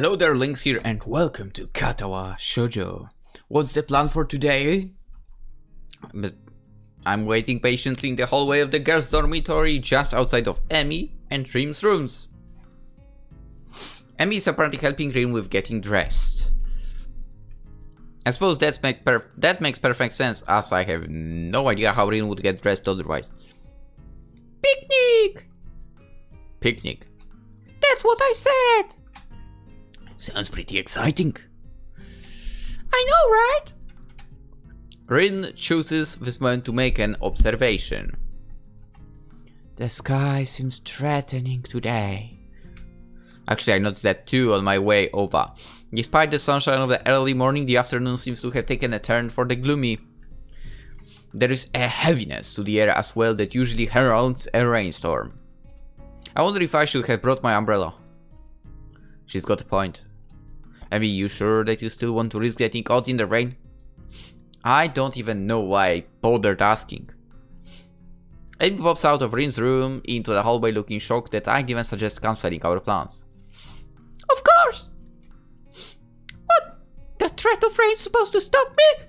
Hello there, Lynx here, and welcome to Katawa Shoujo. What's the plan for today? I'm waiting patiently in the hallway of the girls' dormitory just outside of Emmy and Rim's rooms. Emmy is apparently helping Rim with getting dressed. I suppose that makes perfect sense, as I have no idea how Rim would get dressed otherwise. Picnic! Picnic. That's what I said! Sounds pretty exciting. I know, right? Rin chooses this moment to make an observation. The sky seems threatening today. Actually, I noticed that too on my way over. Despite the sunshine of the early morning, the afternoon seems to have taken a turn for the gloomy. There is a heaviness to the air as well that usually heralds a rainstorm. I wonder if I should have brought my umbrella. She's got a point. Are you sure that you still want to risk getting caught in the rain? I don't even know why I bothered asking. Amy pops out of Rin's room into the hallway looking shocked that I'd even suggest cancelling our plans. Of course! What? The threat of rain's supposed to stop me?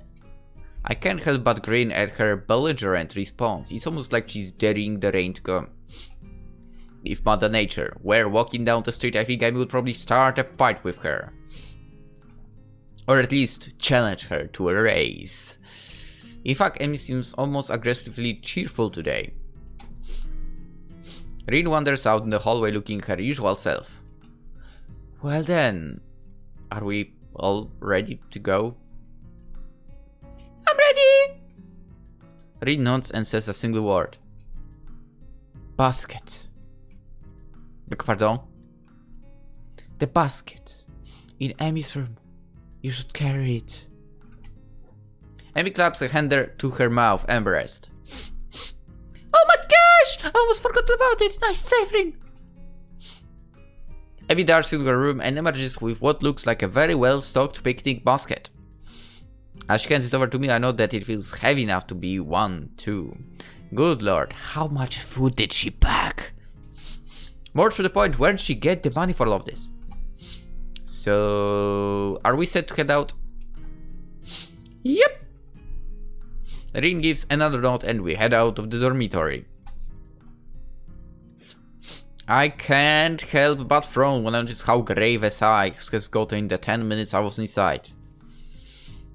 I can't help but grin at her belligerent response. It's almost like she's daring the rain to come. If Mother Nature were walking down the street, I think I would probably start a fight with her. Or at least challenge her to a race. In fact, Amy seems almost aggressively cheerful today. Rin wanders out in the hallway looking her usual self. Well then, are we all ready to go? I'm ready! Rin nods and says a single word. Basket. Pardon? The basket. In Amy's room. You should carry it. Amy claps a hand to her mouth, embarrassed. Oh my gosh! I almost forgot about it. Nice save, Rin. Amy darts into her room and emerges with what looks like a very well-stocked picnic basket. As she hands it over to me, I know that it feels heavy enough to be one, too. Good lord, how much food did she pack? More to the point, where did she get the money for all of this? So, are we set to head out? Yep. Rin gives another nod and we head out of the dormitory. I can't help but frown when I notice how grave a sigh has gotten in the 10 minutes I was inside.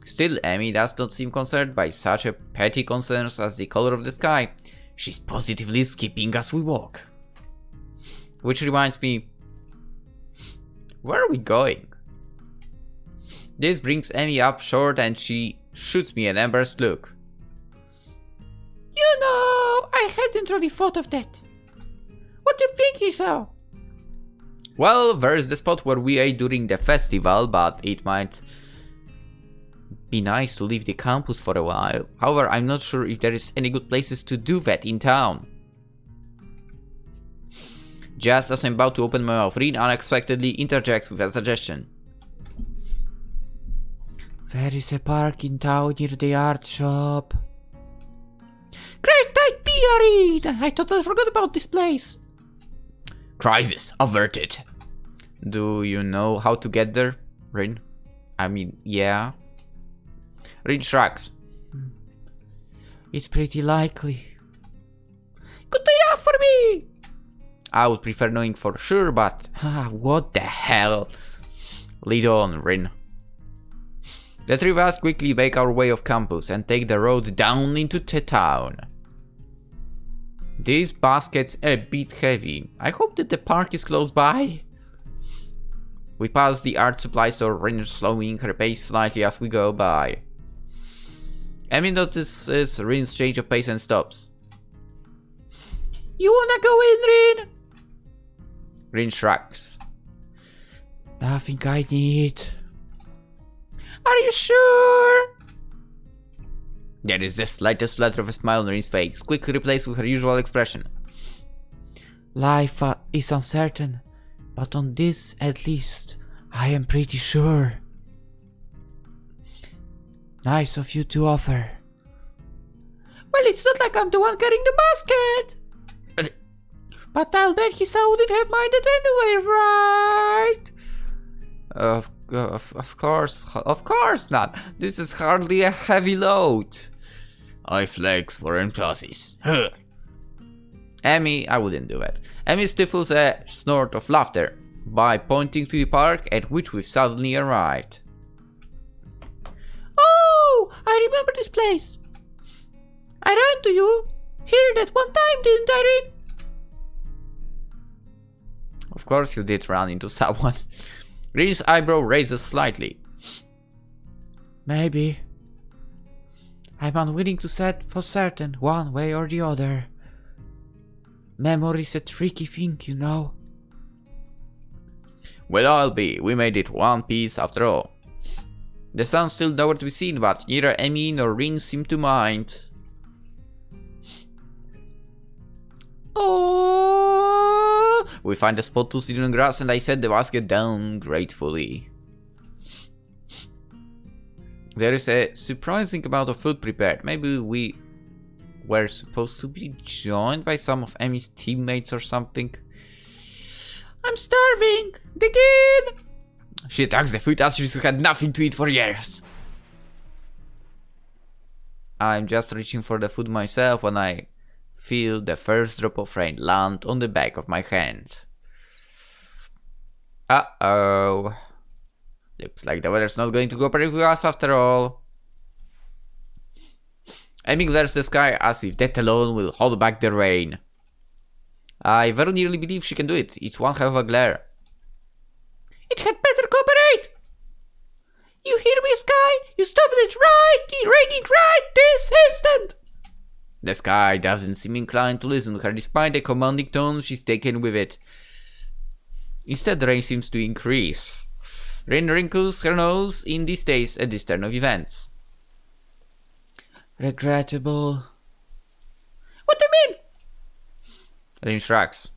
Still, Amy does not seem concerned by such a petty concerns as the color of the sky. She's positively skipping as we walk. Which reminds me, where are we going? This brings Amy up short and she shoots me an embarrassed look. You know, I hadn't really thought of that. What do you think, Hisao? Well, there's the spot where we ate during the festival, but it might be nice to leave the campus for a while. However, I'm not sure if there is any good places to do that in town. Just as I'm about to open my mouth, Rin unexpectedly interjects with a suggestion. There is a park in town near the art shop. Great idea, Rin! I totally forgot about this place. Crisis averted. Do you know how to get there, Rin? I mean, yeah. Rin shrugs. It's pretty likely. Good enough for me! I would prefer knowing for sure, but what the hell? Lead on, Rin. The three of us quickly make our way off campus and take the road down into the town. This basket's a bit heavy. I hope that the park is close by. We pass the art supply store, Rin slowing her pace slightly as we go by. Amy notices Rin's change of pace and stops. You wanna go in, Rin? Rin shrugs. Nothing I need. Are you sure? There is the slightest flutter of a smile on Rin's face, quickly replaced with her usual expression. Life is uncertain, but on this at least, I am pretty sure. Nice of you to offer. Well, it's not like I'm the one carrying the basket. But I'll bet Hisao wouldn't have minded anyway, right? Of course not. This is hardly a heavy load. I flex foreign classes. Amy, I wouldn't do that. Amy stifles a snort of laughter by pointing to the park at which we've suddenly arrived. Oh, I remember this place. I ran to you here that one time, didn't I, Rin? Of course you did run into someone. Rin's eyebrow raises slightly. Maybe. I'm unwilling to say for certain, one way or the other. Memory's a tricky thing, you know. Well, I'll be. We made it one piece after all. The sun's still nowhere to be seen, but neither Amy nor Rin seem to mind. Oh! We find a spot to sit on the grass and I set the basket down gratefully. There is a surprising amount of food prepared. Maybe we were supposed to be joined by some of Amy's teammates or something. I'm starving! Dig in! She attacks the food as she's had nothing to eat for years. I'm just reaching for the food myself when I feel the first drop of rain land on the back of my hand. Uh-oh. Looks like the weather's not going to cooperate with us after all. Amy glares the sky as if that alone will hold back the rain. I very nearly believe she can do it. It's one hell of a glare. It had better cooperate! You hear me, Sky? You stopped it raining right this instant! The sky doesn't seem inclined to listen to her despite the commanding tone she's taken with it. Instead, the rain seems to increase. Rain wrinkles her nose in distaste at this turn of events. Regrettable. What do you mean? Rain shrugs.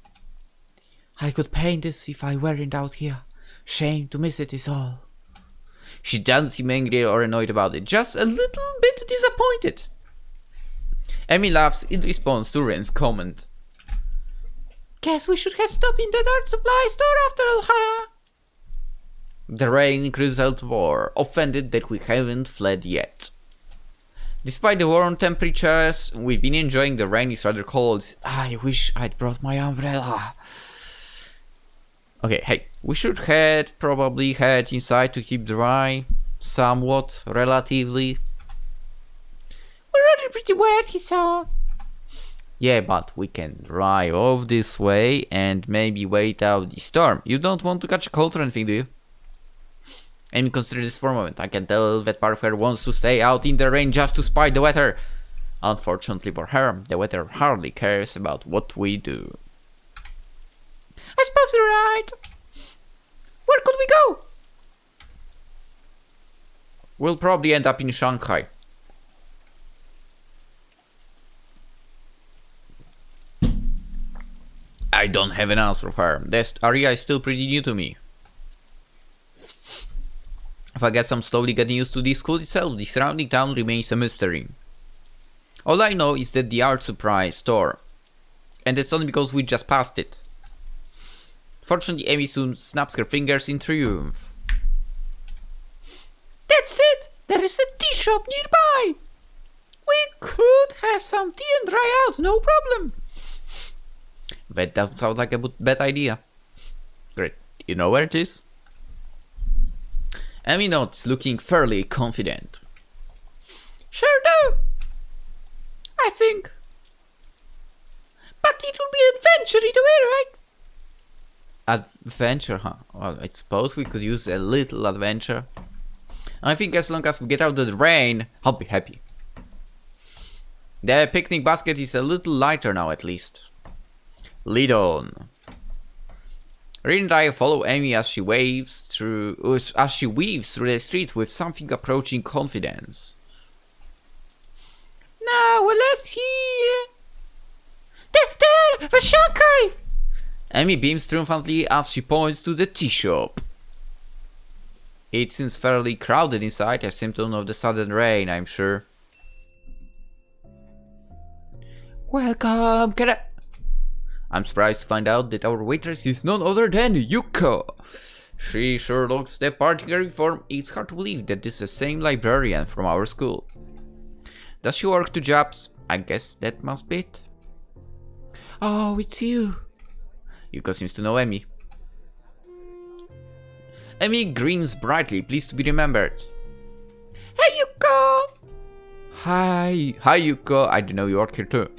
I could paint this if I weren't out here. Shame to miss it is all. She doesn't seem angry or annoyed about it, just a little bit disappointed. Amy laughs in response to Ren's comment. Guess we should have stopped in that art supply store after all, huh? The rain increases out more, offended that we haven't fled yet. Despite the warm temperatures, we've been enjoying the rain. It's rather cold. I wish I'd brought my umbrella. Okay, hey, we should probably head inside to keep dry, somewhat, relatively. We're already pretty wet, Hisao. Yeah, but we can drive off this way and maybe wait out the storm. You don't want to catch a cold or anything, do you? Amy, consider this for a moment. I can tell that part of her wants to stay out in the rain just to spite the weather. Unfortunately for her, the weather hardly cares about what we do. I suppose you're right. Where could we go? We'll probably end up in Shanghai. I don't have an answer for her. This area is still pretty new to me. If I guess I'm slowly getting used to the school itself, the surrounding town remains a mystery. All I know is that the art supply store, and it's only because we just passed it. Fortunately, Amy soon snaps her fingers in triumph. That's it! There is a tea shop nearby! We could have some tea and dry out, no problem. That doesn't sound like a bad idea. Great. You know where it is? Amy nods, looking fairly confident. Sure do. I think. But it will be an adventure either way, right? Adventure, huh? Well, I suppose we could use a little adventure. I think as long as we get out of the rain, I'll be happy. The picnic basket is a little lighter now, at least. Lead on. Rin and I follow Amy as she weaves through the streets with something approaching confidence. Now we're left here. There, the Shanghai. Amy beams triumphantly as she points to the tea shop. It seems fairly crowded inside, a symptom of the sudden rain, I'm sure. Welcome, I'm surprised to find out that our waitress is none other than Yuko. She sure looks the part in her uniform. It's hard to believe that this is the same librarian from our school. Does she work two jobs? I guess that must be it. Oh, it's you. Yuko seems to know Emi. Emi grins brightly, pleased to be remembered. Hey, Yuko! Hi. Hi, Yuko. I didn't know you work here too.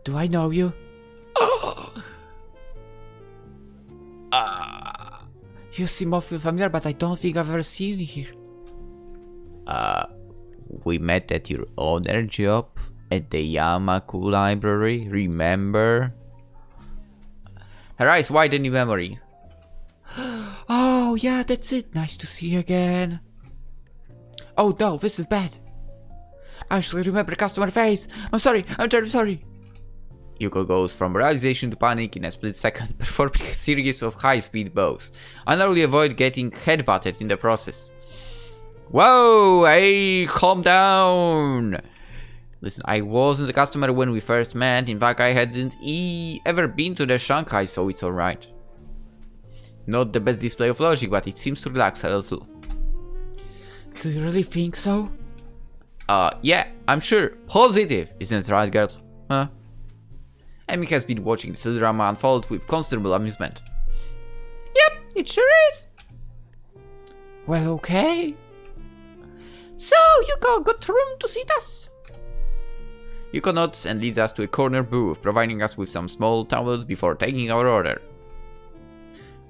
Do I know you? You seem awfully familiar, but I don't think I've ever seen you here. We met at your other job at the Yamaku library, remember? Her eyes widen in memory. Oh, yeah, that's it. Nice to see you again. Oh, no, this is bad. I should remember customer face. I'm sorry, I'm terribly sorry. Yuko goes from realization to panic in a split second, performing a series of high-speed bows, and narrowly avoid getting headbutted in the process. Whoa, hey, calm down! Listen, I wasn't a customer when we first met. In fact, I hadn't ever been to the Shanghai, so it's alright. Not the best display of logic, but it seems to relax a little. Do you really think so? Yeah, I'm sure. Positive, isn't it right, girls? Huh? Emi has been watching this drama unfold with considerable amusement. Yep, it sure is. Well, okay. So, Yuko got room to seat us? Yuko nods and leads us to a corner booth, providing us with some small towels before taking our order.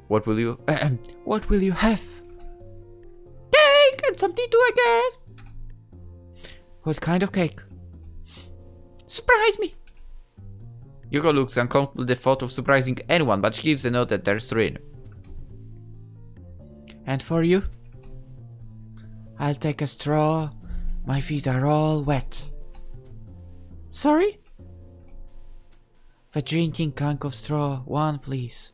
What will you have? Cake and some tea too, I guess. What kind of cake? Surprise me. Yuko looks uncomfortable at the thought of surprising anyone, but she gives a note that they're straight. And for you? I'll take a straw. My feet are all wet. Sorry? The drinking conch of straw, one please.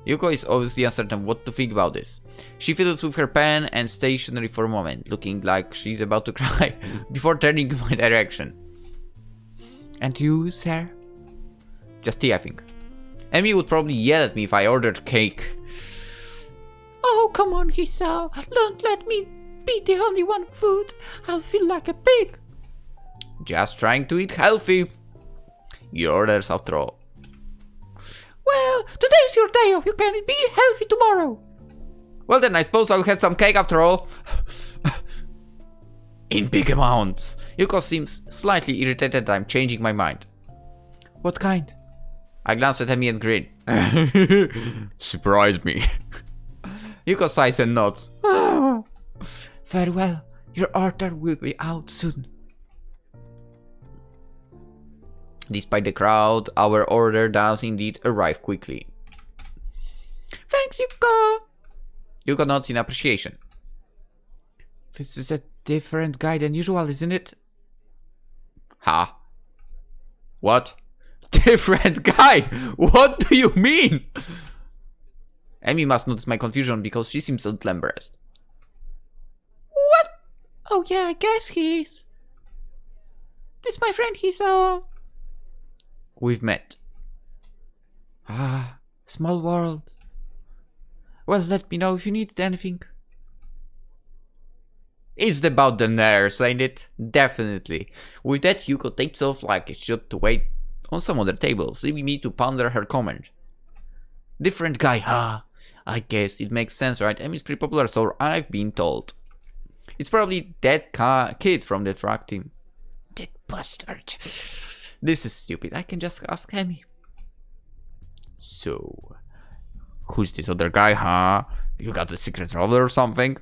Yuko is obviously uncertain what to think about this. She fiddles with her pen and stationery for a moment, looking like she's about to cry, before turning in my direction. And you, sir? Just tea, I think. Emi would probably yell at me if I ordered cake. Oh, come on, Hisao. Don't let me be the only one food. I'll feel like a pig. Just trying to eat healthy. Your orders after all. Well, today's your day off. You can be healthy tomorrow. Well then, I suppose I'll have some cake after all. In big amounts. Yuko seems slightly irritated that I'm changing my mind. What kind? I glance at Emi and grin. Surprise me. Yuko sighs and nods. Very well. Your order will be out soon. Despite the crowd, our order does indeed arrive quickly. Thanks, Yuko. Yuko nods in appreciation. This is a different guy than usual, isn't it? Ha? What? Different guy? What do you mean? Emi must notice my confusion because she seems a little embarrassed. What? Oh yeah, I guess he is. This is my friend Hisao. We've met. Ah, small world. Well, let me know if you need anything. It's about the nurse, ain't it? Definitely. With that, Yuko takes off like it should to wait on some other tables, leaving me to ponder her comment. Different guy, huh? I guess it makes sense, right? Emi's pretty popular, so I've been told. It's probably that kid from the track team. That bastard. This is stupid. I can just ask Emi. So, who's this other guy, huh? You got the secret roller or something?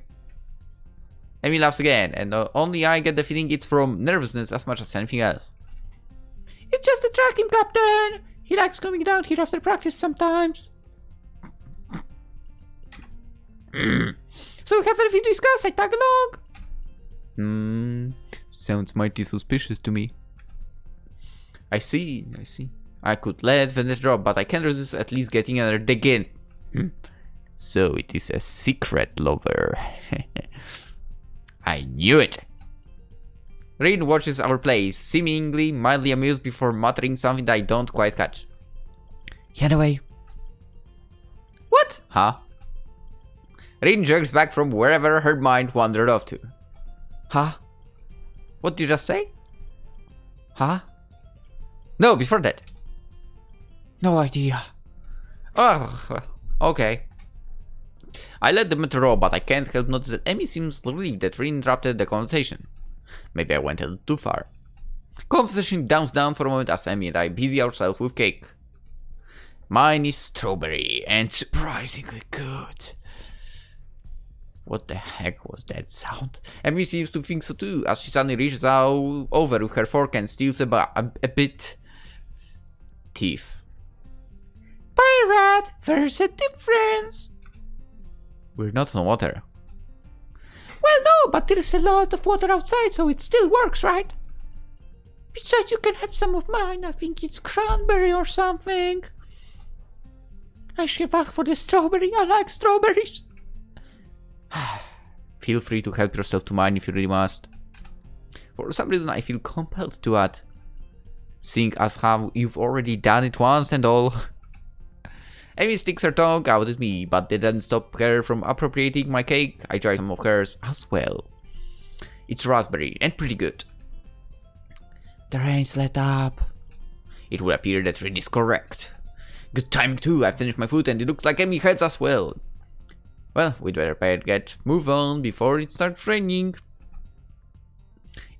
Emi laughs again, and only I get the feeling it's from nervousness as much as anything else. It's just the track team captain. He likes coming down here after practice sometimes. So we have anything to discuss, I tag along. Sounds mighty suspicious to me. I see. I could let Venice drop, but I can't resist at least getting another dig in. So it is a secret lover. I knew it. Rin watches our play, seemingly mildly amused before muttering something that I don't quite catch. Anyway, What? Huh? Rin jerks back from wherever her mind wandered off to. Huh? What did you just say? Huh? No, before that. No idea. Oh, okay. I let the matter roll, but I can't help notice that Emmy seems relieved that Rin interrupted the conversation. Maybe I went a little too far. Conversation downs down for a moment as Emmy and I busy ourselves with cake. Mine is strawberry and surprisingly good. What the heck was that sound? Emmy seems to think so too, as she suddenly reaches out over with her fork and steals a bit. Teeth. Pirate, there's a difference. We're not on water. Well, no, but there's a lot of water outside, so it still works, right? Besides, you can have some of mine. I think it's cranberry or something. I should have asked for the strawberry. I like strawberries. Feel free to help yourself to mine if you really must. For some reason I feel compelled to add, seeing as how you've already done it once and all. Amy sticks her tongue out at me, but that doesn't stop her from appropriating my cake. I try some of hers as well. It's raspberry and pretty good. The rain's let up. It would appear that Rin is correct. Good timing too, I finished my food and it looks like Amy heads as well. Well, we'd better move on before it starts raining.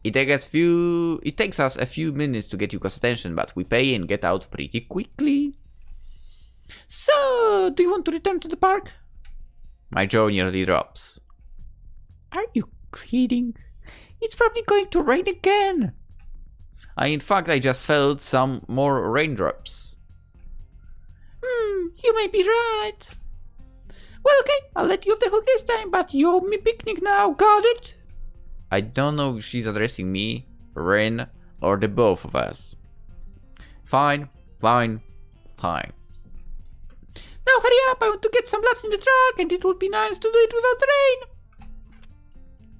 It takes us a few minutes to get Yuka's attention, but we pay and get out pretty quickly. So, do you want to return to the park? My jaw nearly drops. Are you kidding? It's probably going to rain again. In fact, I just felt some more raindrops. You may be right. Well, okay, I'll let you off the hook this time, but you owe me picnic now, got it? I don't know if she's addressing me, Rin, or the both of us. Fine. Now hurry up, I want to get some laps in the truck, and it would be nice to do it without rain.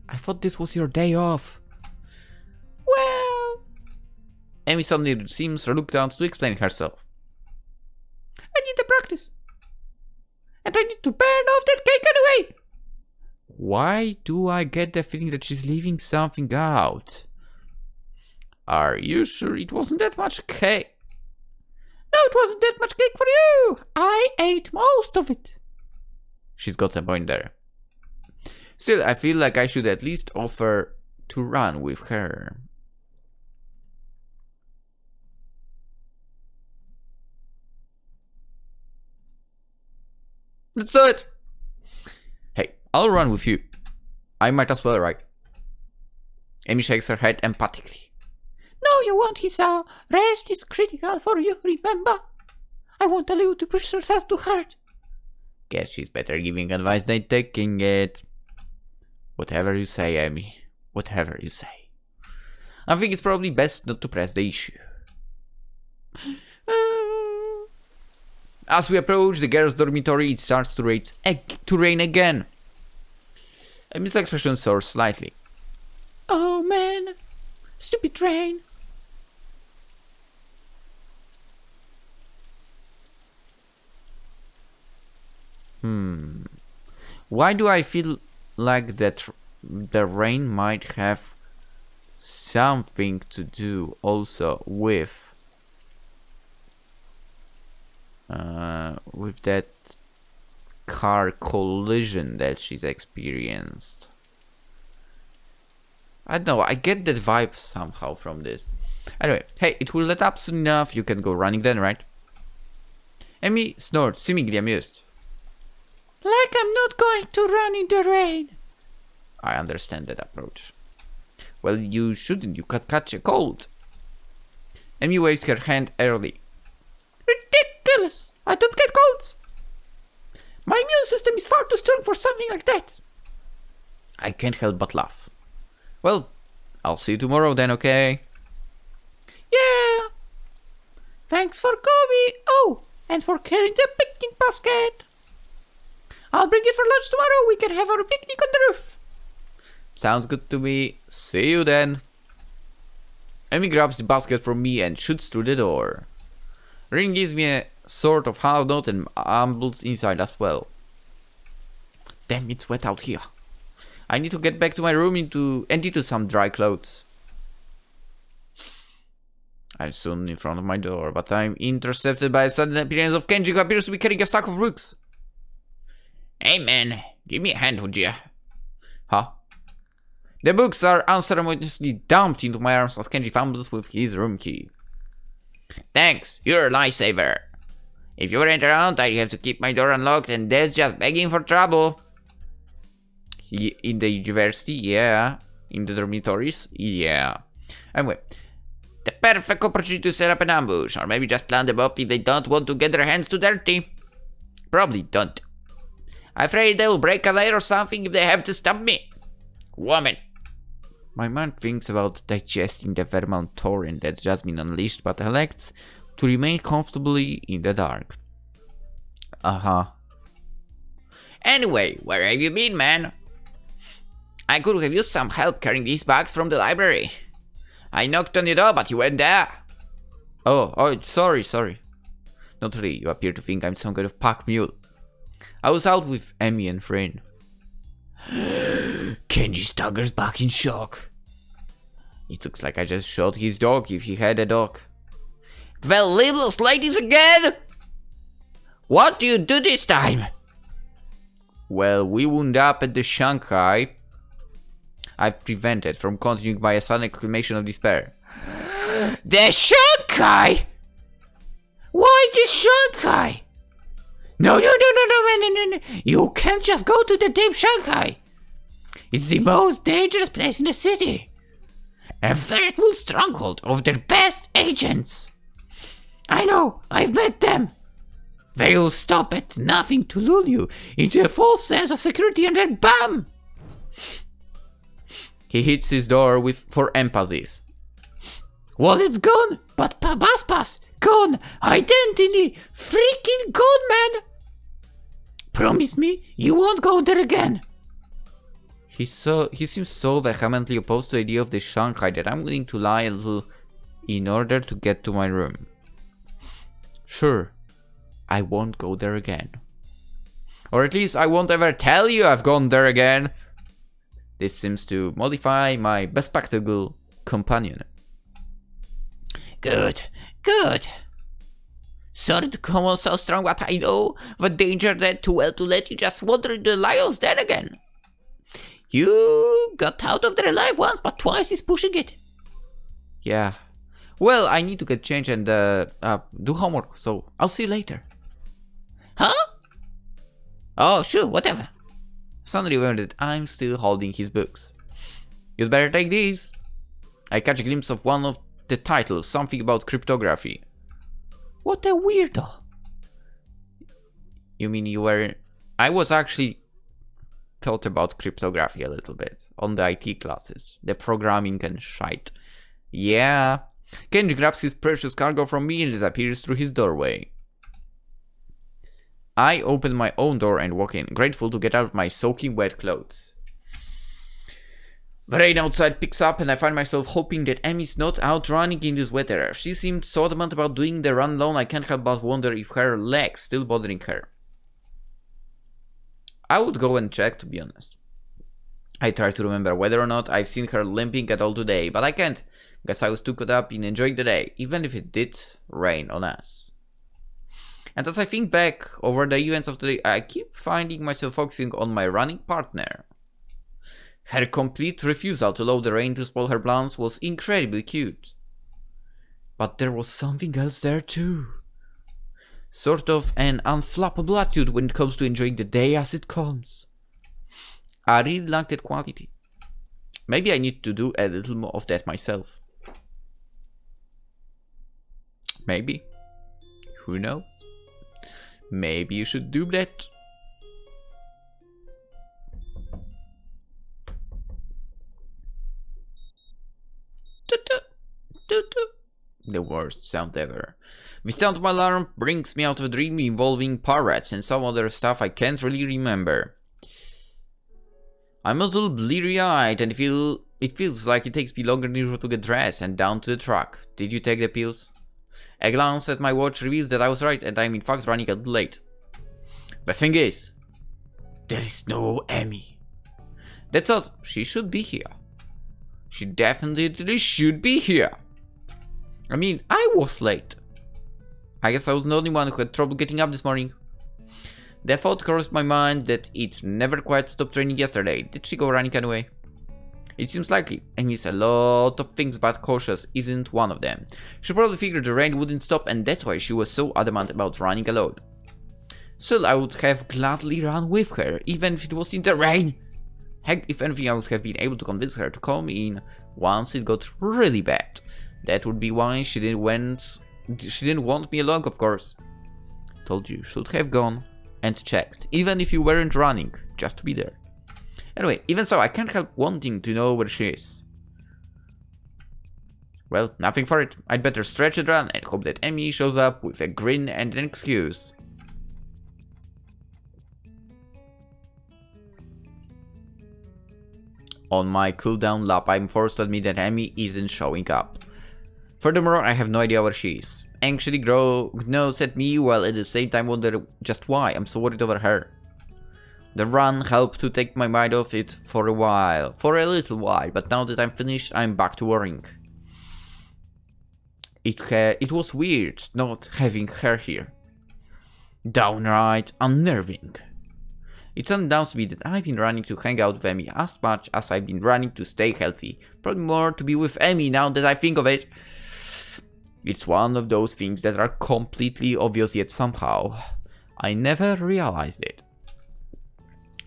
I thought this was your day off. Well... Amy suddenly seems reluctant to explain herself. I need to practice. And I need to burn off that cake anyway. Why do I get the feeling that she's leaving something out? Are you sure it wasn't that much cake? No, it wasn't that much cake for you. I ate most of it. She's got a point there. Still, I feel like I should at least offer to run with her. Let's do it! Hey, I'll run with you. I might as well, right? Amy shakes her head emphatically. No, you won't, Hisao. Rest is critical for you, remember? I won't allow you to push yourself too hard. Guess she's better giving advice than taking it. Whatever you say, Amy. Whatever you say. I think it's probably best not to press the issue. As we approach the girls' dormitory, it starts to rain again. Amy's expression soars slightly. Oh man, stupid rain. Why do I feel like that the rain might have something to do also with that car collision that she's experienced? I don't know, I get that vibe somehow from this. Anyway, hey, it will let up soon enough, you can go running then, right? Amy snorts, seemingly amused. Like I'm not going to run in the rain. I understand that approach. Well, you shouldn't, you could catch a cold. Amy waves her hand early. Ridiculous! I don't get colds. My immune system is far too strong for something like that. I can't help but laugh. Well, I'll see you tomorrow then, okay? Yeah. Thanks for coming. Oh, and for carrying the picnic basket. I'll bring it for lunch tomorrow. We can have our picnic on the roof. Sounds good to me. See you then. Amy grabs the basket from me and shoots through the door. Rin gives me a sort of hard note and mumbles inside as well. Damn, it's wet out here. I need to get back to my room and into some dry clothes. I'm soon in front of my door, but I'm intercepted by a sudden appearance of Kenji, who appears to be carrying a stack of books. Hey man, give me a hand, would ya? Huh? The books are unceremoniously dumped into my arms as Kenji fumbles with his room key. Thanks, you're a lifesaver. If you weren't around, I'd have to keep my door unlocked, and that's just begging for trouble. In the university, yeah. In the dormitories, yeah. Anyway, the perfect opportunity to set up an ambush, or maybe just plant them up if they don't want to get their hands too dirty. Probably don't. I'm afraid they'll break a leg or something if they have to stop me. Woman. My mind thinks about digesting the verbal torrent that's just been unleashed, but elects to remain comfortably in the dark. Anyway, where have you been, man? I could have used some help carrying these bags from the library. I knocked on your door, but you weren't there. Oh, sorry. Not really, you appear to think I'm some kind of pack mule. I was out with Emmy and Frin. Kenji staggers back in shock. It looks like I just shot his dog if he had a dog. Well, libelous ladies again! What do you do this time? Well, we wound up at the Shanghai. I've prevented from continuing by a sudden exclamation of despair. The Shanghai! Why the Shanghai? No. You can't just go to the damn Shanghai. It's the most dangerous place in the city. A veritable stronghold of their best agents. I know, I've met them. They will stop at nothing to lull you into a false sense of security and then BAM! He hits his door for emphasis. Well, it's gone, but Pabaspas, gone, identity, freaking gone, man. Promise me you won't go there again. He seems so vehemently opposed to the idea of the Shanghai that I'm willing to lie a little in order to get to my room. Sure, I won't go there again. Or at least I won't ever tell you I've gone there again. This seems to modify my bespectacled companion. Good. Sorry to come on so strong, but I know the danger that too well to let you just wander into the lion's den again. You got out of there alive once, but twice is pushing it. Yeah. Well, I need to get changed and do homework, so I'll see you later. Huh? Oh, sure, whatever. Suddenly remembered that I'm still holding his books. You'd better take these. I catch a glimpse of one of the titles, something about cryptography. What a weirdo. You mean you were... I was actually thought about cryptography a little bit on the IT classes, the programming and shite. Yeah. Kenji grabs his precious cargo from me and disappears through his doorway. I open my own door and walk in, grateful to get out of my soaking wet clothes. The rain outside picks up and I find myself hoping that Emmy's not out running in this weather. She seemed so adamant about doing the run alone, I can't help but wonder if her leg's still bothering her. I would go and check, to be honest. I try to remember whether or not I've seen her limping at all today, but I can't. Guess I was too caught up in enjoying the day, even if it did rain on us. And as I think back over the events of the day, I keep finding myself focusing on my running partner. Her complete refusal to allow the rain to spoil her plans was incredibly cute. But there was something else there too. Sort of an unflappable attitude when it comes to enjoying the day as it comes. I really like that quality. Maybe I need to do a little more of that myself. Maybe. Who knows? Maybe you should do that. The worst sound ever. The sound of my alarm brings me out of a dream involving parrots and some other stuff I can't really remember. I'm a little bleary-eyed and it feels like it takes me longer than usual to get dressed and down to the truck. Did you take the pills? A glance at my watch reveals that I was right and I'm in fact running a little late. The thing is, there is no Emmy. That's odd, she should be here. She definitely should be here. I mean, I was late. I guess I was the only one who had trouble getting up this morning. The thought crossed my mind that it never quite stopped raining yesterday. Did she go running anyway? It seems likely. Amy is a lot of things, but cautious isn't one of them. She probably figured the rain wouldn't stop and that's why she was so adamant about running alone. Still, I would have gladly run with her, even if it was in the rain. Heck, if anything, I would have been able to convince her to come in once it got really bad. That would be why she didn't want me along, of course. Told you, should have gone and checked, even if you weren't running, just to be there. Anyway, even so, I can't help wanting to know where she is. Well, nothing for it. I'd better stretch and run and hope that Emmy shows up with a grin and an excuse. On my cooldown lap, I'm forced to admit that Emmy isn't showing up. Furthermore, I have no idea where she is. Anxiously gnaws at me while at the same time wonder just why I'm so worried over her. The run helped to take my mind off it for a little while, but now that I'm finished, I'm back to worrying. It was weird not having her here. Downright unnerving. It undoubts me that I've been running to hang out with Emmy as much as I've been running to stay healthy. Probably more to be with Emmy now that I think of it. It's one of those things that are completely obvious yet somehow I never realized it.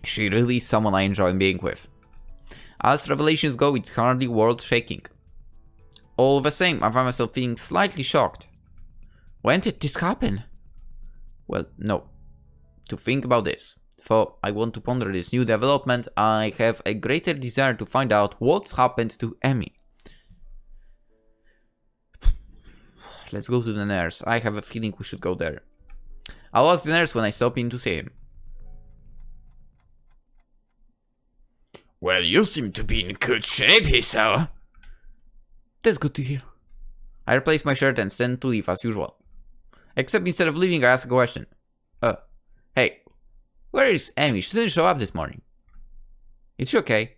She really is someone I enjoy being with. As revelations go, it's hardly worth shaking. All the same, I find myself feeling slightly shocked. When did this happen? Well, no. To think about this. For I want to ponder this new development, I have a greater desire to find out what's happened to Emmy. Let's go to the nurse. I have a feeling we should go there. I'll ask the nurse when I stop in to see him. Well, you seem to be in good shape, Hisao. That's good to hear. I replace my shirt and stand to leave as usual. Except instead of leaving, I ask a question. Hey. Where is Emmy? She didn't show up this morning. Is she okay?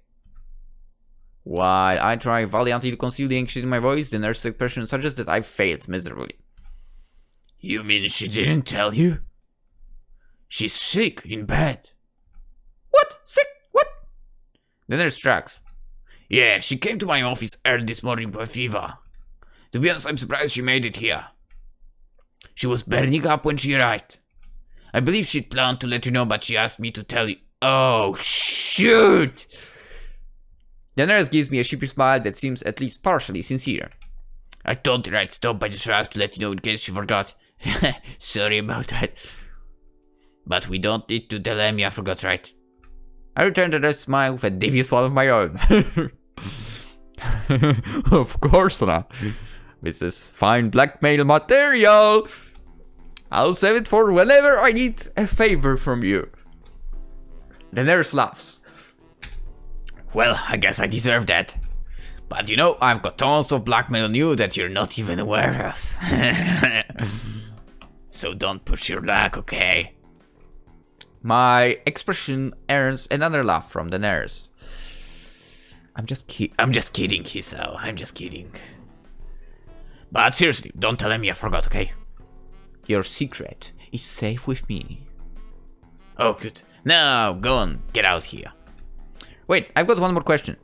While I try valiantly to conceal the anxiety in my voice, the nurse's expression suggests that I failed miserably. You mean she didn't tell you? She's sick in bed. What? Sick? What? The nurse tracks. Yeah, she came to my office early this morning with fever. To be honest, I'm surprised she made it here. She was burning up when she arrived. I believe she'd planned to let you know, but she asked me to tell you. Oh, shoot! The nurse gives me a sheepish smile that seems at least partially sincere. I told her I'd stop by the truck to let you know in case she forgot. Sorry about that. But we don't need to tell Emmy I forgot, right? I returned the nurse's smile with a devious one of my own. Of course not. This is fine blackmail material. I'll save it for whenever I need a favor from you. The nurse laughs. Well, I guess I deserve that. But you know, I've got tons of blackmail on you that you're not even aware of. So don't push your luck, okay? My expression earns another laugh from the nurse. I'm just kidding, Hisao. I'm just kidding. But seriously, don't tell Emmy I forgot, okay? Your secret is safe with me. Oh, good. Now, go on, get out here. Wait, I've got one more question.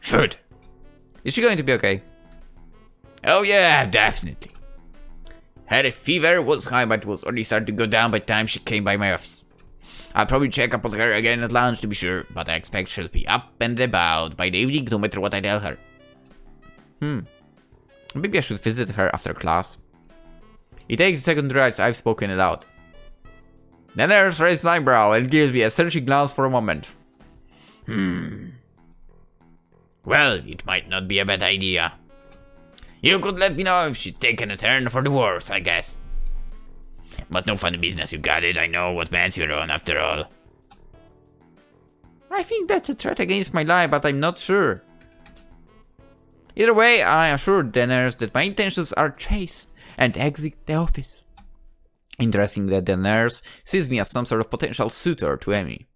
Shoot. Is she going to be okay? Oh yeah, definitely. Her fever was high, but was already starting to go down by the time she came by my office. I'll probably check up on her again at lunch to be sure, but I expect she'll be up and about by the evening no matter what I tell her. Maybe I should visit her after class. It takes a second to realize I've spoken it out. The nurse raises an eyebrow and gives me a searching glance for a moment. Well, it might not be a bad idea. You could let me know if she's taken a turn for the worse, I guess. But no funny business, you got it. I know what meds you're on after all. I think that's a threat against my life, but I'm not sure. Either way, I assured the nurse that my intentions are chaste and exit the office. Interesting that the nurse sees me as some sort of potential suitor to Amy.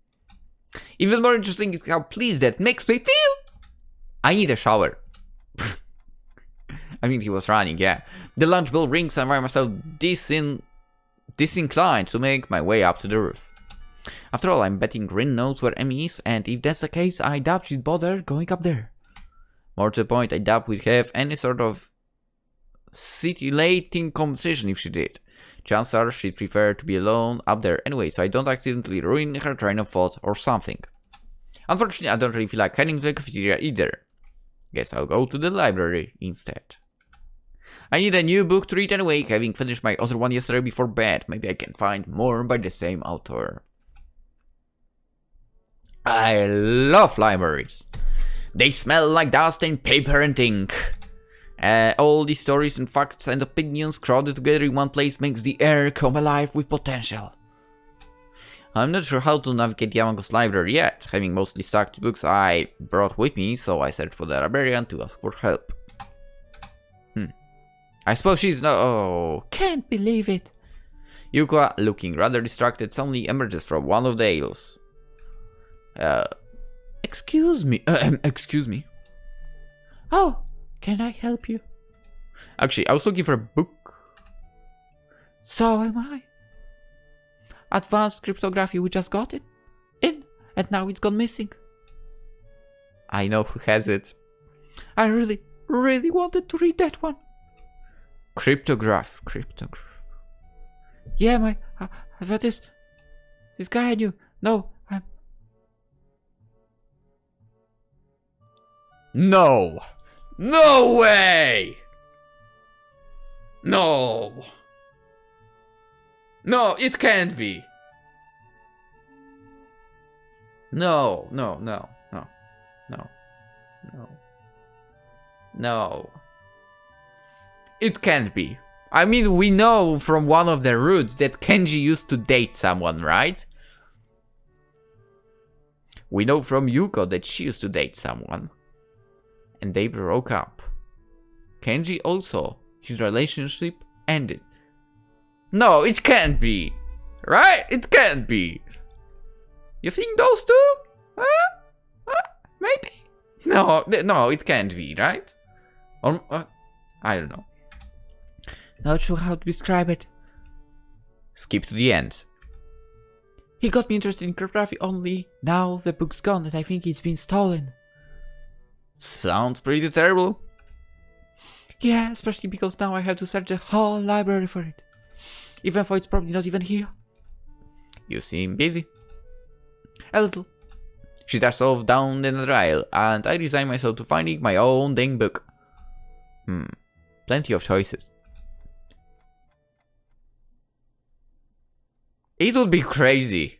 Even more interesting is how pleased that makes me feel. I need a shower. I mean, he was running, yeah. The lunch bell rings and I find myself disinclined to make my way up to the roof. After all, I'm betting Rin knows where Amy is, and if that's the case, I doubt she'd bother going up there. More to the point, I doubt we'd have any sort of scintillating conversation if she did. Chances are she'd prefer to be alone up there anyway, so I don't accidentally ruin her train of thought or something. Unfortunately, I don't really feel like heading to the cafeteria either. Guess I'll go to the library instead. I need a new book to read anyway, having finished my other one yesterday before bed. Maybe I can find more by the same author. I love libraries. They smell like dust and paper and ink. All these stories and facts and opinions crowded together in one place makes the air come alive with potential. I'm not sure how to navigate Yamaku's library yet, having mostly stacked books I brought with me, so I searched for the librarian to ask for help. I suppose she's no... Oh, Can't believe it. Yuka, looking rather distracted, suddenly emerges from one of the aisles. Excuse me. Excuse me. Oh, can I help you? Actually, I was looking for a book. So am I. Advanced cryptography, we just got it in, and now it's gone missing. I know who has it. I really wanted to read that one. Cryptograph. Yeah, that is this guy I knew. No, I'm... No! No way! No! No, it can't be! No. It can't be. I mean, we know from one of the roots that Kenji used to date someone, right? We know from Yuko that she used to date someone. And they broke up. Kenji also. His relationship ended. No, it can't be. Right? It can't be. You think those two? Maybe? No, it can't be, right? Or, I don't know. Not sure how to describe it. Skip to the end. He got me interested in cryptography only now the book's gone and I think it's been stolen. Sounds pretty terrible. Yeah, especially because now I have to search the whole library for it. Even though it's probably not even here. You seem busy. A little. She dashed off down the aisle, and I resign myself to finding my own dang book. Plenty of choices. It would be crazy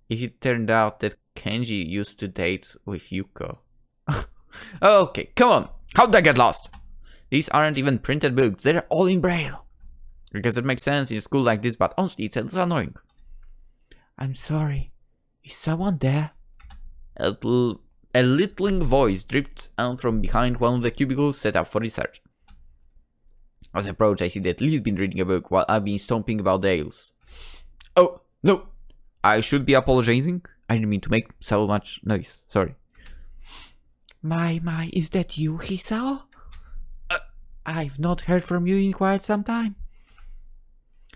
if it turned out that Kenji used to date with Yuko. Okay, come on. How'd I get lost? These aren't even printed books, they're all in braille. I guess it makes sense in a school like this, but honestly, it's a little annoying. I'm sorry. Is someone there? A littling voice drifts out from behind one of the cubicles set up for research. As I approach, I see that Lee's been reading a book while I've been stomping about the aisles. Oh, no. I should be apologizing. I didn't mean to make so much noise. Sorry. My, is that you, Hisao? I've not heard from you in quite some time.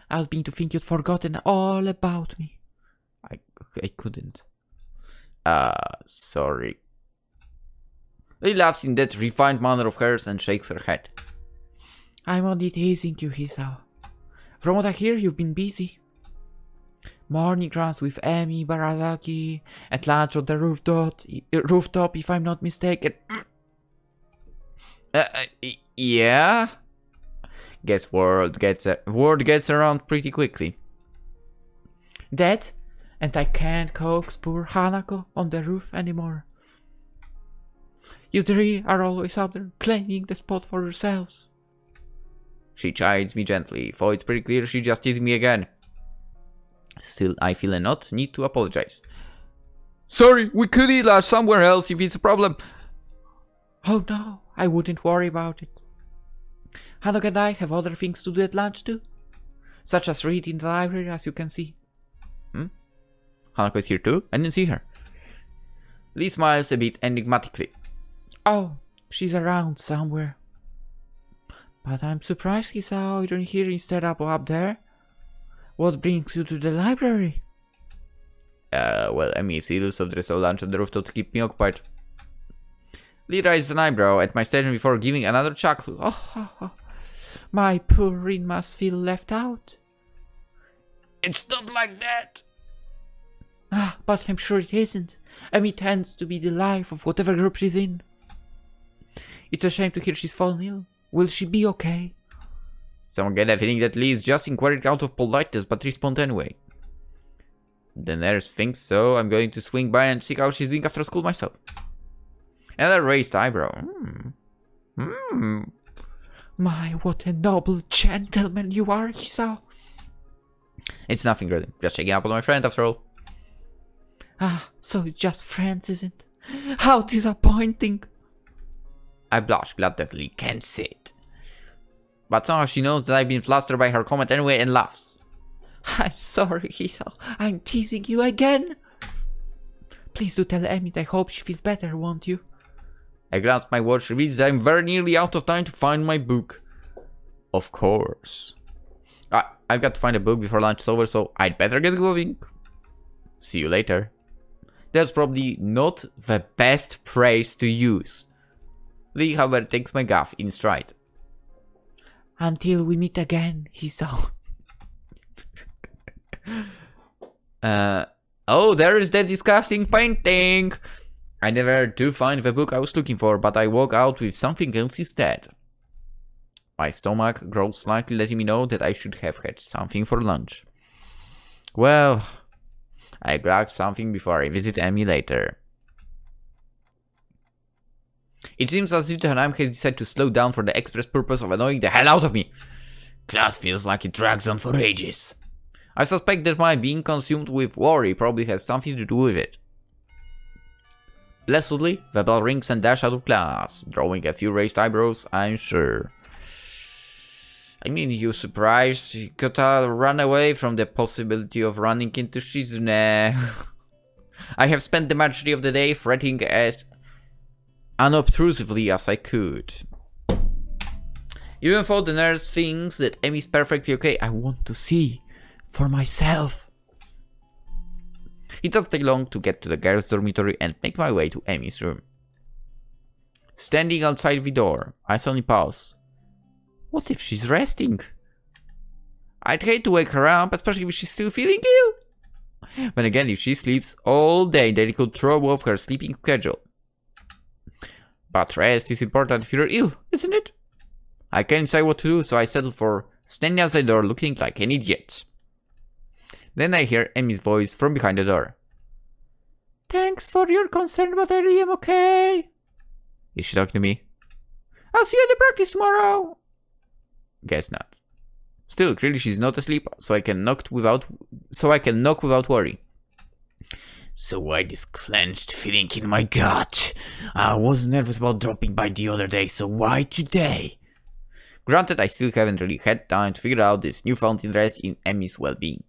I was beginning to think you'd forgotten all about me. I couldn't. Sorry. Lee laughs in that refined manner of hers and shakes her head. I'm only teasing you, Hisao. From what I hear, you've been busy. Morning runs with Emi, Barazaki, at lunch on the rooftop, if I'm not mistaken. Yeah? Guess word gets around pretty quickly. That, and I can't coax poor Hanako on the roof anymore. You three are always up there claiming the spot for yourselves. She chides me gently, for it's pretty clear she's just teasing me again. Still, I feel a not need to apologize. Sorry, we could eat lunch somewhere else if it's a problem. Oh no, I wouldn't worry about it. Hanok and I have other things to do at lunch too, such as read in the library, as you can see. Hanako is here too? I didn't see her. Lee smiles a bit enigmatically. Oh, she's around somewhere. But I'm surprised, Hisao, you don't hear instead up there. What brings you to the library? Well, Emmy is ill, so there's no lunch on the rooftop to keep me occupied. Lee raises an eyebrow at my statement before giving another chuckle. Oh, my poor Rin must feel left out. It's not like that. But I'm sure it isn't. Emmy tends to be the life of whatever group she's in. It's a shame to hear she's fallen ill. Will she be okay? Someone get a feeling that Lee is just inquiring out of politeness, but respond anyway. The nurse thinks so. I'm going to swing by and see how she's doing after school myself. Another raised eyebrow. My, what a noble gentleman you are, Hisao. It's nothing really. Just checking up on my friend after all. So it's just friends, isn't it? How disappointing. I blush, glad that Lee can't see it. But somehow she knows that I've been flustered by her comment anyway and laughs. I'm sorry, Hisao. I'm teasing you again. Please do tell Emmy I hope she feels better, won't you? I glance at my watch, reveals that I'm very nearly out of time to find my book. Of course. I've got to find a book before lunch is over, so I'd better get moving. See you later. That's probably not the best praise to use. Lee, however, takes my gaff in stride. Until we meet again, Hisao. Oh, there is that disgusting painting. I never do find the book I was looking for, but I walk out with something else instead. My stomach growls slightly, letting me know that I should have had something for lunch. Well, I grab something before I visit Emmy later. It seems as if the Hanam has decided to slow down for the express purpose of annoying the hell out of me. Class feels like it drags on for ages. I suspect that my being consumed with worry probably has something to do with it. Blessedly, the bell rings and dash out of class, drawing a few raised eyebrows, I'm sure. I mean, you surprised Kata run away from the possibility of running into Shizune. I have spent the majority of the day fretting as unobtrusively as I could. Even though the nurse thinks that Emmy's perfectly okay, I want to see for myself. It doesn't take long to get to the girls' dormitory and make my way to Emmy's room. Standing outside the door, I suddenly pause. What if she's resting? I'd hate to wake her up, especially if she's still feeling ill. But again, if she sleeps all day, then it could throw off her sleeping schedule. But rest is important if you're ill, isn't it? I can't decide what to do, so I settle for standing outside the door looking like an idiot. Then I hear Emmy's voice from behind the door. Thanks for your concern, but I am okay. Is she talking to me? I'll see you at the practice tomorrow. Guess not. Still, clearly she's not asleep, so I can knock without worry. So why this clenched feeling in my gut? I was nervous about dropping by the other day, so why today? Granted, I still haven't really had time to figure out this newfound interest in Emmy's well-being.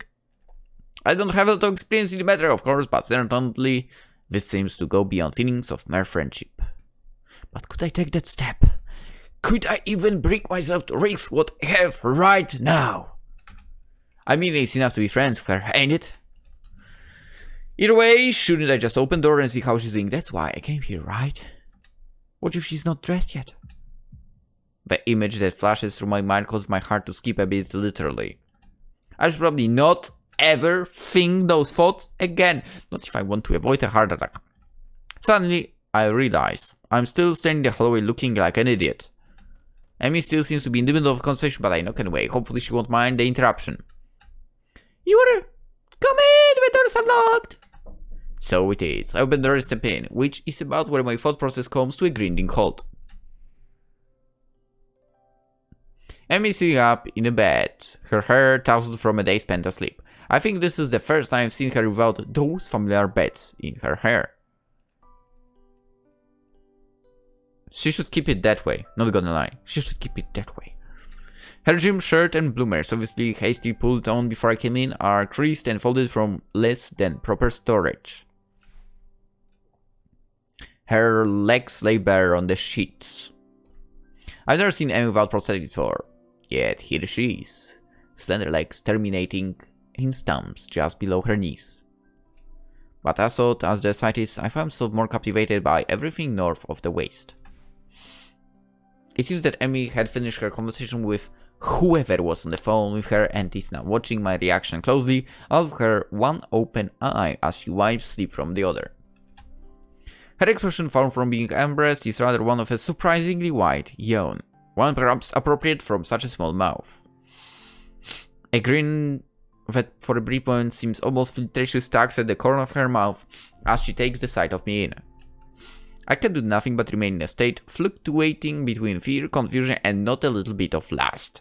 I don't have a lot of experience in the matter, of course, but certainly this seems to go beyond feelings of mere friendship. But could I take that step? Could I even bring myself to risk what I have right now? I mean, it's enough to be friends with her, ain't it? Either way, shouldn't I just open the door and see how she's doing? That's why I came here, right? What if she's not dressed yet? The image that flashes through my mind causes my heart to skip a bit, literally. I should probably not ever think those thoughts again. Not if I want to avoid a heart attack. Suddenly, I realize I'm still standing in the hallway looking like an idiot. Emmy still seems to be in the middle of a conversation, but I knock anyway. Hopefully she won't mind the interruption. Come in, the door's unlocked. So it is. I open the door and step in, which is about where my thought process comes to a grinding halt. Emmy is sitting up in a bed, her hair tousled from a day spent asleep. I think this is the first time I've seen her without those familiar beds in her hair. She should keep it that way, not gonna lie. She should keep it that way. Her gym shirt and bloomers, obviously hastily pulled on before I came in, are creased and folded from less than proper storage. Her legs lay bare on the sheets. I've never seen Amy without prosthetics before, yet here she is, slender legs terminating in stumps just below her knees. But as odd as the sight is, I find myself more captivated by everything north of the waist. It seems that Amy had finished her conversation with whoever was on the phone with her and is now watching my reaction closely out of her one open eye as she wipes sleep from the other. Her expression far from being embarrassed is rather one of a surprisingly wide yawn, one perhaps appropriate from such a small mouth. A grin that for a brief moment seems almost flirtatious tugs at the corner of her mouth as she takes the sight of me in. I can do nothing but remain in a state fluctuating between fear, confusion, and not a little bit of lust.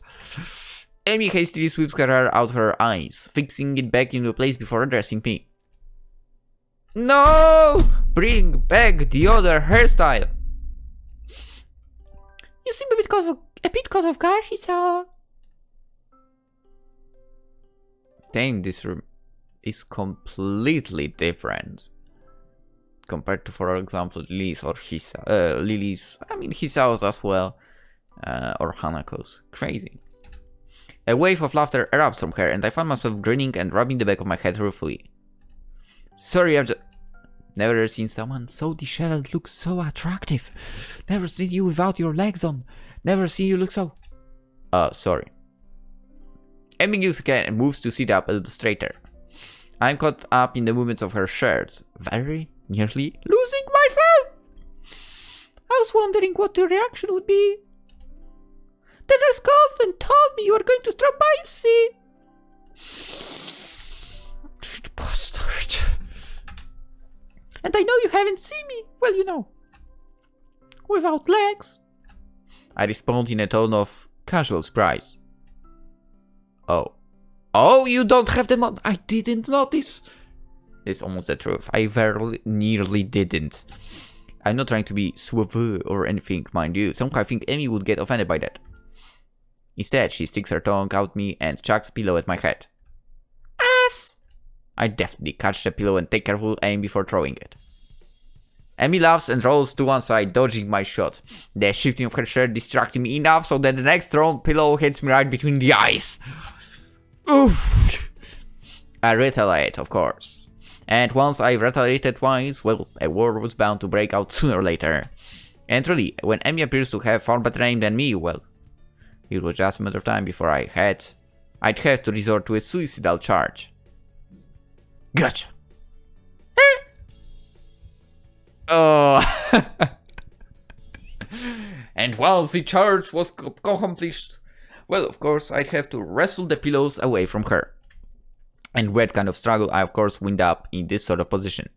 Amy hastily sweeps her hair out of her eyes, fixing it back into place before addressing me. No! Bring back the other hairstyle! You seem a bit caught off guard, Hisao. Dang, this room is completely different compared to, for example, Lily's or Lily's. I mean, Hisao's as well, or Hanako's. Crazy. A wave of laughter erupts from her, and I find myself grinning and rubbing the back of my head ruefully. Sorry, I've just never seen someone so disheveled look so attractive. Never seen you without your legs on. Never seen you look so. Sorry. Amy gives again and moves to sit up a little straighter. I'm caught up in the movements of her shirt, very nearly losing myself. I was wondering what the reaction would be. The nurse called and told me you were going to stop by, you see. Bastard. And I know you haven't seen me, well, you know, without legs. I respond in a tone of casual surprise. Oh, you don't have them on. I didn't notice. It's almost the truth. I very nearly didn't. I'm not trying to be suave or anything, mind you. Somehow I think Amy would get offended by that. Instead, she sticks her tongue out me and chucks a pillow at my head. Ass! I deftly catch the pillow and take careful aim before throwing it. Amy laughs and rolls to one side, dodging my shot. The shifting of her shirt distracting me enough so that the next thrown pillow hits me right between the eyes. Oof! I retaliate, of course. And once I retaliated twice, well, a war was bound to break out sooner or later. And really, when Amy appears to have far better aim than me, well, it was just a matter of time before I'd have to resort to a suicidal charge. Gotcha! Oh. And once the charge was accomplished, well, of course, I'd have to wrestle the pillows away from her. And with kind of struggle, I of course wind up in this sort of position.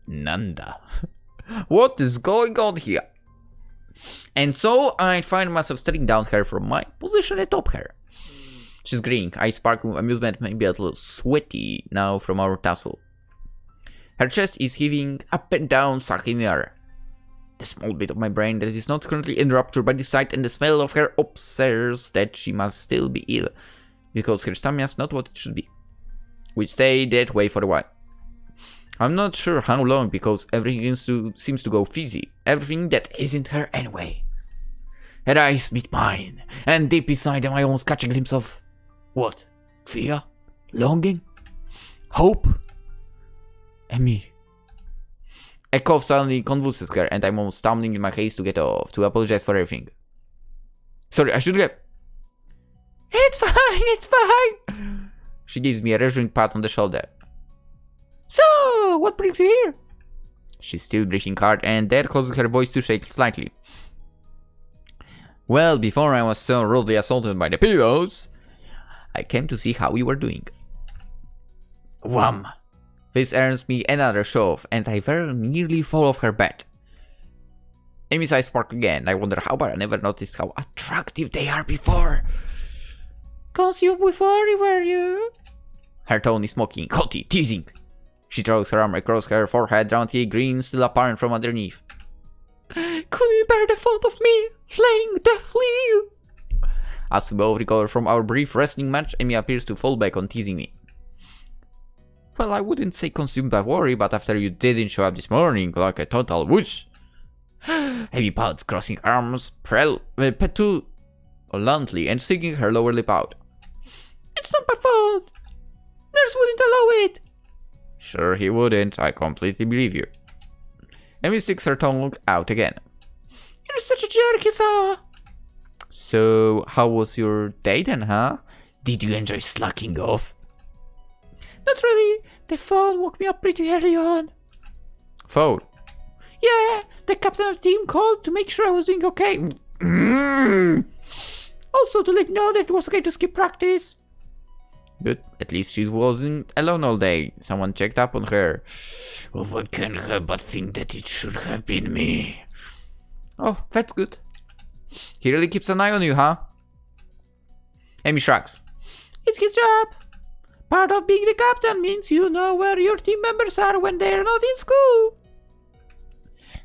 Nanda. What is going on here? And so I find myself staring down her from my position atop her. She's grinning, eyes sparkling with amusement, maybe a little sweaty now from our tussle. Her chest is heaving up and down, sucking air. The small bit of my brain that is not currently interrupted by the sight and the smell of her observes that she must still be ill, because her stamina is not what it should be. Which stay that way for a while. I'm not sure how long, because everything seems to go fizzy. Everything that isn't her anyway. Her eyes meet mine, and deep inside them I almost catch a glimpse of... what? Fear? Longing? Hope? Amy. A cough suddenly convulses her, and I'm almost stumbling in my haste to get off, to apologize for everything. Sorry, I should get... It's fine. She gives me a reassuring pat on the shoulder. So, what brings you here? She's still breathing hard, and that causes her voice to shake slightly. Well, before I was so rudely assaulted by the pillows, I came to see how you were doing. Wham! This earns me another shove, and I very nearly fall off her bed. Amy's eyes sparkle again. I wonder how, but I never noticed how attractive they are before. Cause you before, were you? Her tone is mocking, haughty, teasing. She throws her arm across her forehead, roundly green still apparent from underneath. Could you bear the thought of me playing deathly? As we both recover from our brief wrestling match, Amy appears to fall back on teasing me. Well, I wouldn't say consumed by worry, but after you didn't show up this morning like a total witch. Amy pouts, crossing her arms, petulantly and sticking her lower lip out. It's not my fault. Nurse wouldn't allow it. Sure he wouldn't, I completely believe you. Amy sticks her tongue out again. You're such a jerk, Hisao. So, how was your day then, huh? Did you enjoy slacking off? Not really. The phone woke me up pretty early on. Phone? Yeah, the captain of the team called to make sure I was doing okay. Also to let you know that it was okay to skip practice. Good. At least she wasn't alone all day. Someone checked up on her. Oh, what can help but think that it should have been me? Oh, that's good. He really keeps an eye on you, huh? Amy shrugs. It's his job. Part of being the captain means you know where your team members are when they're not in school.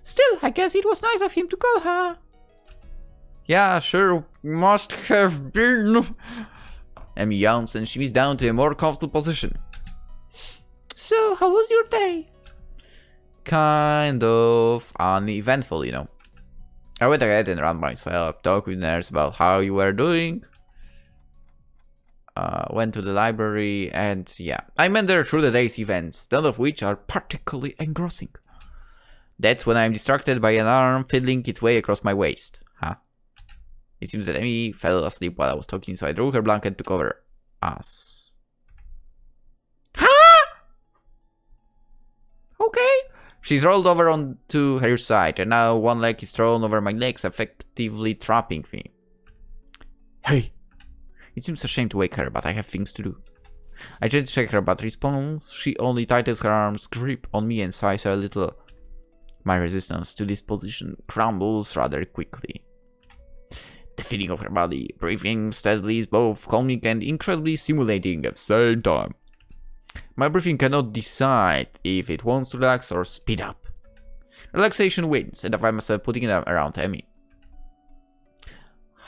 Still, I guess it was nice of him to call, huh? Yeah, sure must have been. Amy yawns and shimmies down to a more comfortable position. So, how was your day? Kind of uneventful, you know. I went ahead and ran myself, talked with nurse about how you were doing. Went to the library, and yeah, I meandered through the day's events, none of which are particularly engrossing. That's when I'm distracted by an arm fiddling its way across my waist. Huh? It seems that Amy fell asleep while I was talking, so I drew her blanket to cover us. Huh? Okay. She's rolled over onto her side, and now one leg is thrown over my legs, effectively trapping me. Hey! It seems a shame to wake her, but I have things to do. I try to shake her, but responds, she only tightens her arm's grip on me and sighs a little. My resistance to this position crumbles rather quickly. The feeling of her body breathing steadily is both calming and incredibly stimulating at the same time. My breathing cannot decide if it wants to relax or speed up. Relaxation wins, and I find myself putting it around Amy.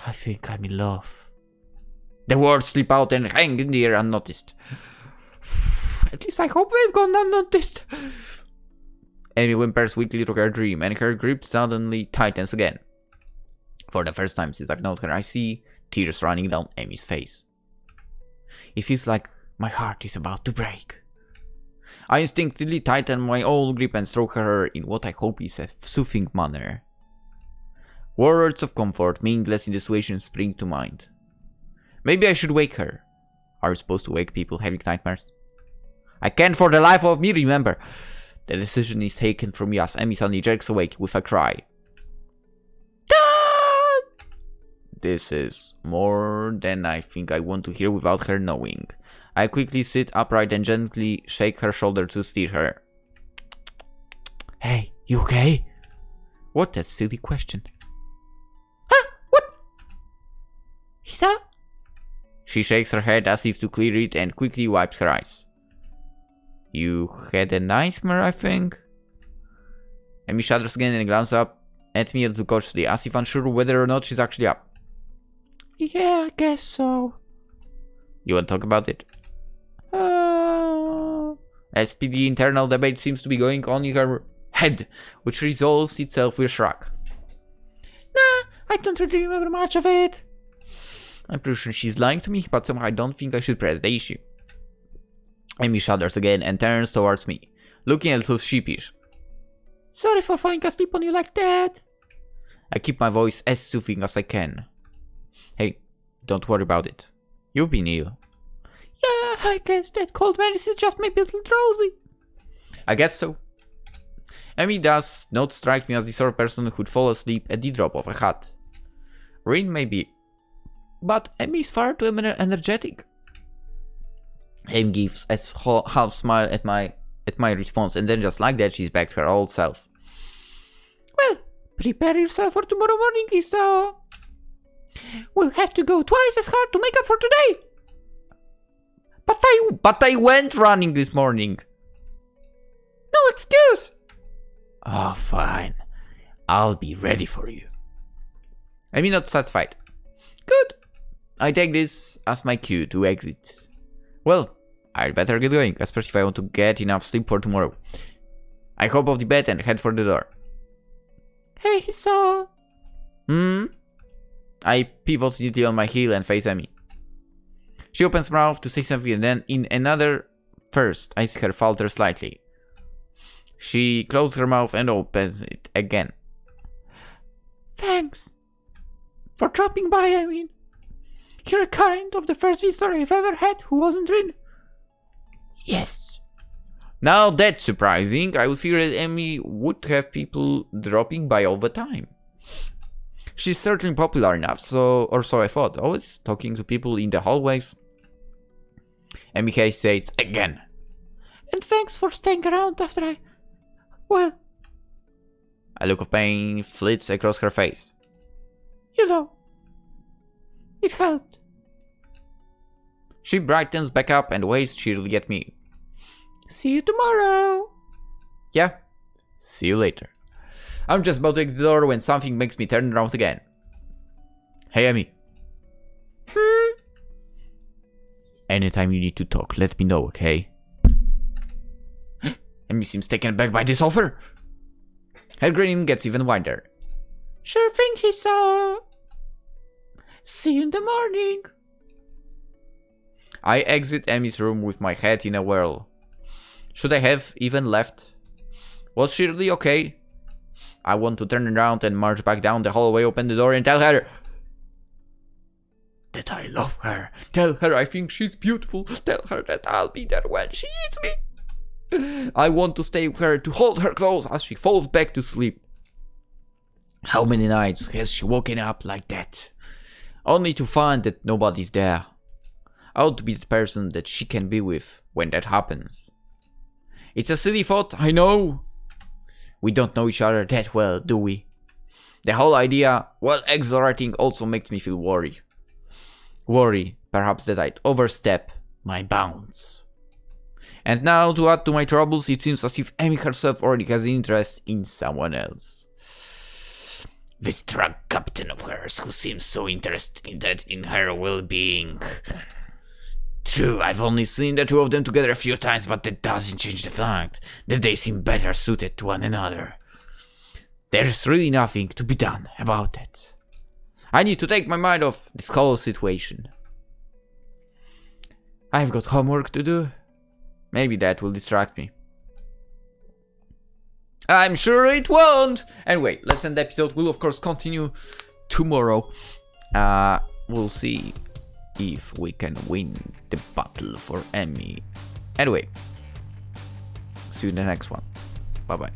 I think I'm in love. The words slip out and hang in the air unnoticed. At least I hope we've gone unnoticed. Amy whimpers weakly to her dream, and her grip suddenly tightens again. For the first time since I've known her, I see tears running down Amy's face. It feels like my heart is about to break. I instinctively tighten my own grip and stroke her in what I hope is a soothing manner. Words of comfort, meaningless in the situation, spring to mind. Maybe I should wake her. Are we supposed to wake people having nightmares? I can't for the life of me remember. The decision is taken from me as Amy suddenly jerks awake with a cry. Dad! This is more than I think I want to hear without her knowing. I quickly sit upright and gently shake her shoulder to steer her. Hey, you okay? What a silly question. Huh? What? Hisao? She shakes her head as if to clear it and quickly wipes her eyes. You had a nightmare, I think? Amy shudders again and glances up at me a little cautiously, as if unsure whether or not she's actually up. Yeah, I guess so. You want to talk about it? SPD internal debate seems to be going on in her head, which resolves itself with a shrug. Nah, I don't really remember much of it. I'm pretty sure she's lying to me, but somehow I don't think I should press the issue. Amy shudders again and turns towards me, looking a little sheepish. Sorry for falling asleep on you like that. I keep my voice as soothing as I can. Hey, don't worry about it. You've been ill. Yeah, I guess that cold medicine just made me a little drowsy. I guess so. Amy does not strike me as the sort of person who'd fall asleep at the drop of a hat. Rin may be, but Amy is far too energetic. Amy gives a half smile at my response, and then just like that, she's back to her old self. Well, prepare yourself for tomorrow morning, Hisao. We'll have to go twice as hard to make up for today. But I went running this morning. excuse! Oh, fine. I'll be ready for you. I'm not satisfied. Good. I take this as my cue to exit. Well, I'd better get going, especially if I want to get enough sleep for tomorrow. I hop off the bed and head for the door. Hey, Hisao. I pivot neatly on my heel and face Emi. She opens her mouth to say something and then in another first I see her falter slightly. She closes her mouth and opens it again. Thanks. For dropping by, I mean. You're kind of the first visitor I've ever had who wasn't Rin. Yes. Now that's surprising. I would figure that Emi would have people dropping by all the time. She's certainly popular enough, so I thought. Always talking to people in the hallways. Emi says again. And thanks for staying around after well, a look of pain flits across her face. You know, it helped. She brightens back up and waves cheerily at me. See you tomorrow. Yeah, see you later. I'm just about to exit the door when something makes me turn around again. Hey, Emi. Anytime you need to talk, let me know, okay? Emi seems taken aback by this offer. Her grin gets even wider. Sure thing, Hisao. See you in the morning. I exit Emi's room with my head in a whirl. Should I have even left? Was she really okay? I want to turn around and march back down the hallway, open the door and tell her that I love her. Tell her I think she's beautiful. Tell her that I'll be there when she needs me. I want to stay with her, to hold her close as she falls back to sleep. How many nights has she woken up like that? Only to find that nobody's there. I ought to be the person that she can be with when that happens. It's a silly thought, I know. We don't know each other that well, do we? The whole idea, while exhilarating, also makes me feel worry. Worry, perhaps, that I'd overstep my bounds. And now, to add to my troubles, it seems as if Emi herself already has an interest in someone else. This drug captain of hers, who seems so interested in her well-being. True, I've only seen the two of them together a few times, but that doesn't change the fact that they seem better suited to one another. There's really nothing to be done about it. I need to take my mind off this whole situation. I've got homework to do. Maybe that will distract me. I'm sure it won't! Anyway, let's end the episode. We'll of course continue tomorrow. We'll see if we can win the battle for Emi. Anyway, see you in the next one. Bye bye.